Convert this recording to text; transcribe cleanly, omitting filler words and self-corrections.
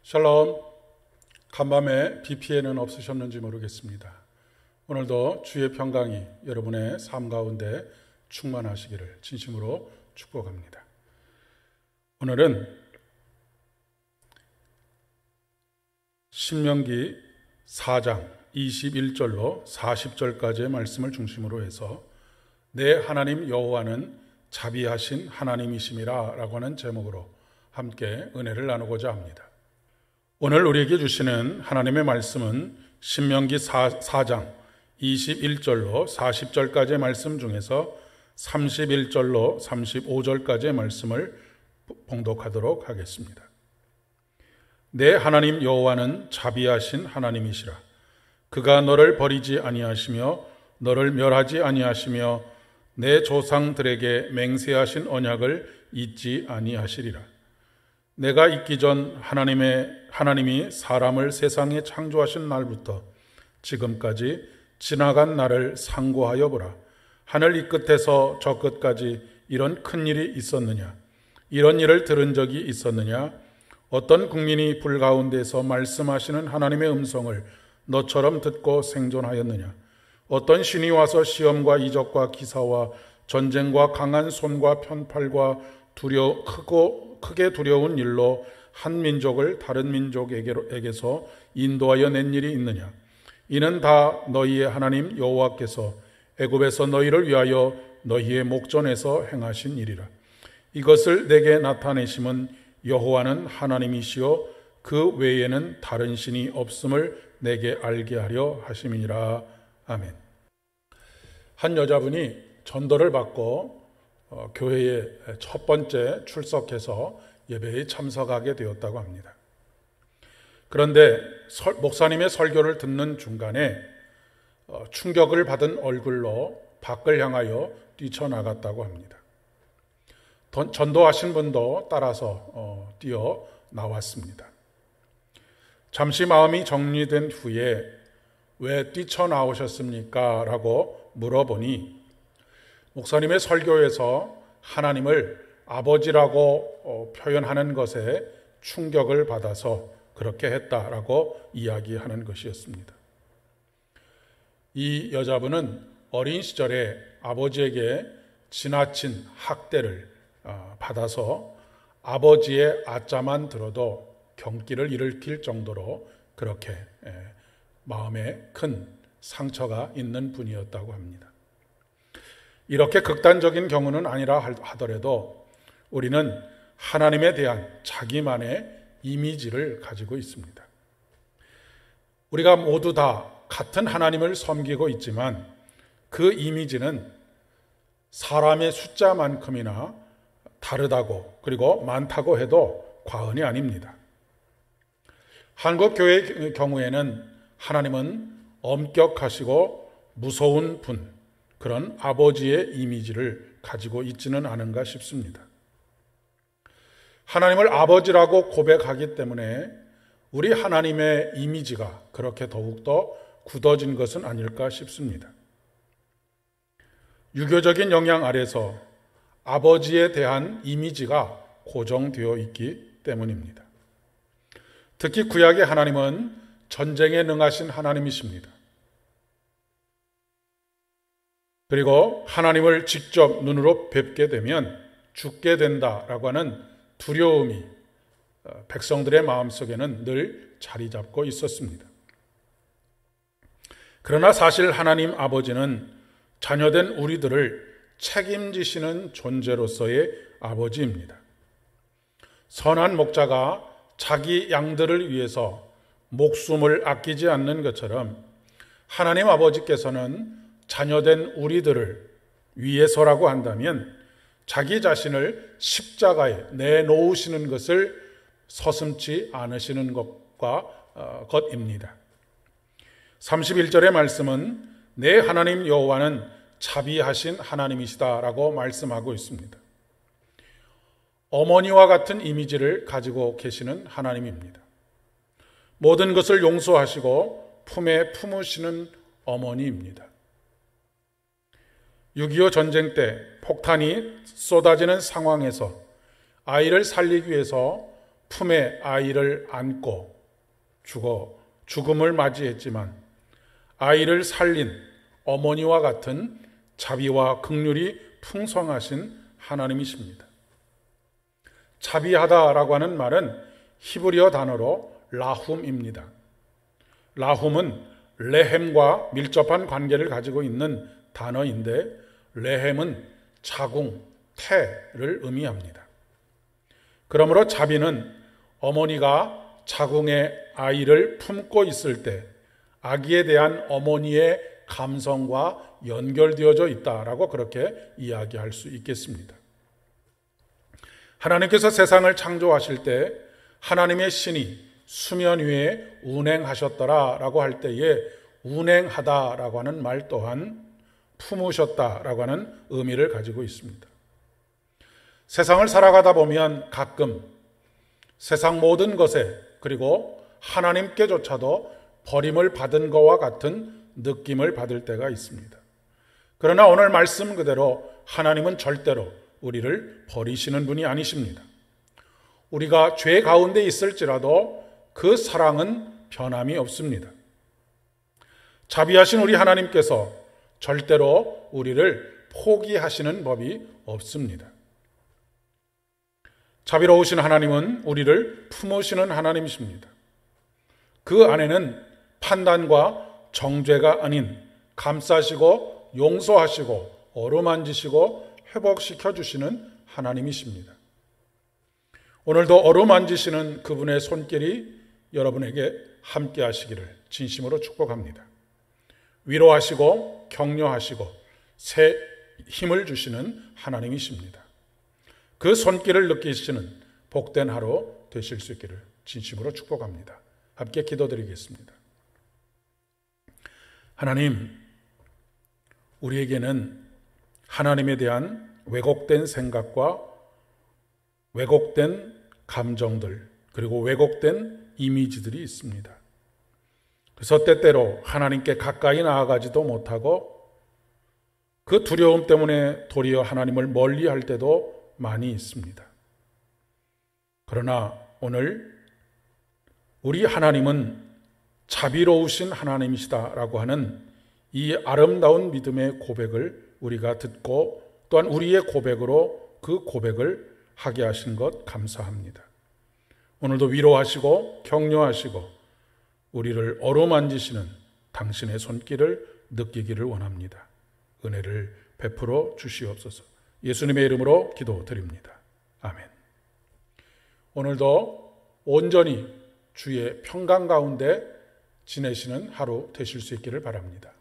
샬롬. 간밤에 비 피해는 없으셨는지 모르겠습니다. 오늘도 주의 평강이 여러분의 삶 가운데 충만하시기를 진심으로 축복합니다. 오늘은 신명기 4장 21절로 40절까지의 말씀을 중심으로 해서 내 하나님 여호와는 자비하신 하나님이심이라 라고 하는 제목으로 함께 은혜를 나누고자 합니다. 오늘 우리에게 주시는 하나님의 말씀은 신명기 4장 21절로 40절까지의 말씀 중에서 31절로 35절까지의 말씀을 봉독하도록 하겠습니다. 내 하나님 여호와는 자비하신 하나님이시라. 그가 너를 버리지 아니하시며 너를 멸하지 아니하시며 내 조상들에게 맹세하신 언약을 잊지 아니하시리라. 내가 있기 전 하나님이 사람을 세상에 창조하신 날부터 지금까지 지나간 날을 상고하여 보라. 하늘 이 끝에서 저 끝까지 이런 큰 일이 있었느냐? 이런 일을 들은 적이 있었느냐? 어떤 국민이 불 가운데서 말씀하시는 하나님의 음성을 너처럼 듣고 생존하였느냐? 어떤 신이 와서 시험과 이적과 기사와 전쟁과 강한 손과 편팔과 크게 두려운 일로 한 민족을 다른 민족에게서 인도하여 낸 일이 있느냐? 이는 다 너희의 하나님 여호와께서 애굽에서 너희를 위하여 너희의 목전에서 행하신 일이라. 이것을 내게 나타내심은 여호와는 하나님이시요 그 외에는 다른 신이 없음을 내게 알게 하려 하심이니라. 아멘. 한 여자분이 전도를 받고 교회에 첫 번째 출석해서 예배에 참석하게 되었다고 합니다. 그런데 목사님의 설교를 듣는 중간에 충격을 받은 얼굴로 밖을 향하여 뛰쳐나갔다고 합니다. 전도하신 분도 따라서 뛰어 나왔습니다. 잠시 마음이 정리된 후에 왜 뛰쳐나오셨습니까? 라고 물어보니 목사님의 설교에서 하나님을 아버지라고 표현하는 것에 충격을 받아서 그렇게 했다라고 이야기하는 것이었습니다. 이 여자분은 어린 시절에 아버지에게 지나친 학대를 받아서 아버지의 아자만 들어도 경기를 일으킬 정도로 그렇게 마음에 큰 상처가 있는 분이었다고 합니다. 이렇게 극단적인 경우는 아니라 하더라도 우리는 하나님에 대한 자기만의 이미지를 가지고 있습니다. 우리가 모두 다 같은 하나님을 섬기고 있지만 그 이미지는 사람의 숫자만큼이나 다르다고 그리고 많다고 해도 과언이 아닙니다. 한국 교회의 경우에는 하나님은 엄격하시고 무서운 분, 그런 아버지의 이미지를 가지고 있지는 않은가 싶습니다. 하나님을 아버지라고 고백하기 때문에 우리 하나님의 이미지가 그렇게 더욱더 굳어진 것은 아닐까 싶습니다. 유교적인 영향 아래서 아버지에 대한 이미지가 고정되어 있기 때문입니다. 특히 구약의 하나님은 전쟁에 능하신 하나님이십니다. 그리고 하나님을 직접 눈으로 뵙게 되면 죽게 된다라고 하는 두려움이 백성들의 마음속에는 늘 자리 잡고 있었습니다. 그러나 사실 하나님 아버지는 자녀된 우리들을 책임지시는 존재로서의 아버지입니다. 선한 목자가 자기 양들을 위해서 목숨을 아끼지 않는 것처럼 하나님 아버지께서는 자녀된 우리들을 위해서라고 한다면 자기 자신을 십자가에 내놓으시는 것을 서슴지 않으시는 것입니다. 31절의 말씀은 내 하나님 여호와는 자비하신 하나님이시다라고 말씀하고 있습니다. 어머니와 같은 이미지를 가지고 계시는 하나님입니다. 모든 것을 용서하시고 품에 품으시는 어머니입니다. 6.25 전쟁 때 폭탄이 쏟아지는 상황에서 아이를 살리기 위해서 품에 아이를 안고 죽음을 맞이했지만 아이를 살린 어머니와 같은 자비와 긍휼이 풍성하신 하나님이십니다. 자비하다라고 하는 말은 히브리어 단어로 라훔입니다. 라훔은 레헴과 밀접한 관계를 가지고 있는 단어인데 레헴은 자궁, 태를 의미합니다. 그러므로 자비는 어머니가 자궁에 아이를 품고 있을 때 아기에 대한 어머니의 감성과 연결되어져 있다라고 그렇게 이야기할 수 있겠습니다. 하나님께서 세상을 창조하실 때 하나님의 신이 수면 위에 운행하셨더라라고 할 때에 운행하다라고 하는 말 또한 품으셨다라고 하는 의미를 가지고 있습니다. 세상을 살아가다 보면 가끔 세상 모든 것에 그리고 하나님께조차도 버림을 받은 것과 같은 느낌을 받을 때가 있습니다. 그러나 오늘 말씀 그대로 하나님은 절대로 우리를 버리시는 분이 아니십니다. 우리가 죄 가운데 있을지라도 그 사랑은 변함이 없습니다. 자비하신 우리 하나님께서 절대로 우리를 포기하시는 법이 없습니다. 자비로우신 하나님은 우리를 품으시는 하나님이십니다. 그 안에는 판단과 정죄가 아닌 감싸시고 용서하시고 어루만지시고 회복시켜 주시는 하나님이십니다. 오늘도 어루만지시는 그분의 손길이 여러분에게 함께 하시기를 진심으로 축복합니다. 위로하시고 격려하시고 새 힘을 주시는 하나님이십니다. 그 손길을 느끼시는 복된 하루 되실 수 있기를 진심으로 축복합니다. 함께 기도드리겠습니다. 하나님, 우리에게는 하나님에 대한 왜곡된 생각과 왜곡된 감정들 그리고 왜곡된 이미지들이 있습니다. 그래서 때때로 하나님께 가까이 나아가지도 못하고 그 두려움 때문에 도리어 하나님을 멀리할 때도 많이 있습니다. 그러나 오늘 우리 하나님은 자비로우신 하나님이시다라고 하는 이 아름다운 믿음의 고백을 우리가 듣고 또한 우리의 고백으로 그 고백을 하게 하신 것 감사합니다. 오늘도 위로하시고 격려하시고 우리를 어루만지시는 당신의 손길을 느끼기를 원합니다. 은혜를 베풀어 주시옵소서. 예수님의 이름으로 기도드립니다. 아멘. 오늘도 온전히 주의 평강 가운데 지내시는 하루 되실 수 있기를 바랍니다.